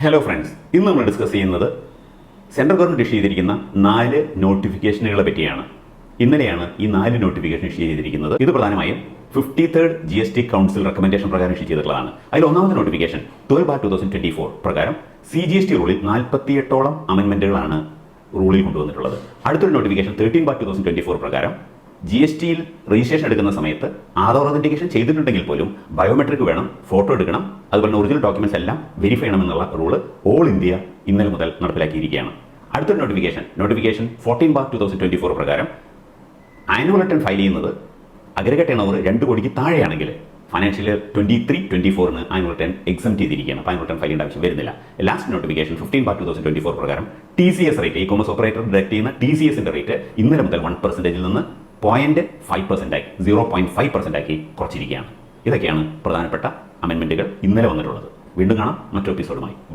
Hello friends, ഇന്ന് നമ്മൾ discuss ചെയ്യുന്നത് സെൻട്രൽ ഗവൺമെൻറ് ഇഷ്യൂ ചെയ്തിരിക്കുന്ന 4 നോട്ടിഫിക്കേഷനുകളെ പറ്റിയാണ്. ഇന്നലെയാണ് ഈ 4 നോട്ടിഫിക്കേഷൻ ഇഷ്യൂ ചെയ്തിരിക്കുന്നത്. ഇത് പ്രധാനമായും 53rd GST കൗൺസിൽ റെക്കമെൻഡേഷൻ പ്രകാരം ഇഷ്യൂ ചെയ്തിട്ടുള്ളതാണ്. അതിൽ ഒന്നാമത്തെ നോട്ടിഫിക്കേഷൻ 12/2024 പ്രകാരം CGST റൂളിൽ 48ഓളം അമെൻമെന്റുകളാണ് റൂളിൽ കൊണ്ടുവന്നിട്ടുള്ളത്. അടുത്തൊരു നോട്ടിഫിക്കേഷൻ 13/2024 പ്രകാരം GSTയിൽ രജിസ്ട്രേഷൻ എടുക്കുന്ന സമയത്ത് ആധാർ ഒതന്റിക്കേഷൻ ചെയ്തിട്ടുണ്ടെങ്കിൽ പോലും ബയോമെട്രിക് വേണം, ഫോട്ടോ എടുക്കണം, അതുപോലെ ഒറിജിനൽ ഡോക്യുമെന്റ്സ് എല്ലാം വെരിഫൈ ചെയ്യണമെന്നുള്ള റൂള് ഓൾ ഇന്ത്യ ഇന്നലെ മുതൽ നടപ്പിലാക്കിയിരിക്കുകയാണ്. അടുത്തൊരു നോട്ടിഫിക്കേഷൻ 14/2024 പ്രകാരം ആനുവൽ റിട്ടേൺ ഫയൽ ചെയ്യുന്നത് അഗ്രഗേറ്റ് ടേൺ ഓവർ 2 കോടിക്ക് താഴെയാണെങ്കിൽ financial year 23-24 annual return exempt ചെയ്തിരിക്കുകയാണ്. അപ്പോൾ ആനുവൽ റിട്ടേൺ ഫയൽ ചെയ്യേണ്ട ആവശ്യം വരുന്നില്ല. ലാസ്റ്റ് നോട്ടിഫിക്കേഷൻ 15/2024 പ്രകാരം TCS rate, E commerce operator deduct ചെയ്യുന്ന TCSന്റെ റേറ്റ് ഇന്നലെ മുതൽ 1%-ൽ നിന്ന് 0.5% 0.5% ആക്കി കുറച്ചിരിക്കുകയാണ്. ഇതൊക്കെയാണ് പ്രധാനപ്പെട്ട അമെൻമെന്റുകൾ ഇന്നലെ വന്നിട്ടുള്ളത്. വീണ്ടും കാണാം മറ്റൊരു എപ്പിസോഡുമായി. ബൈ.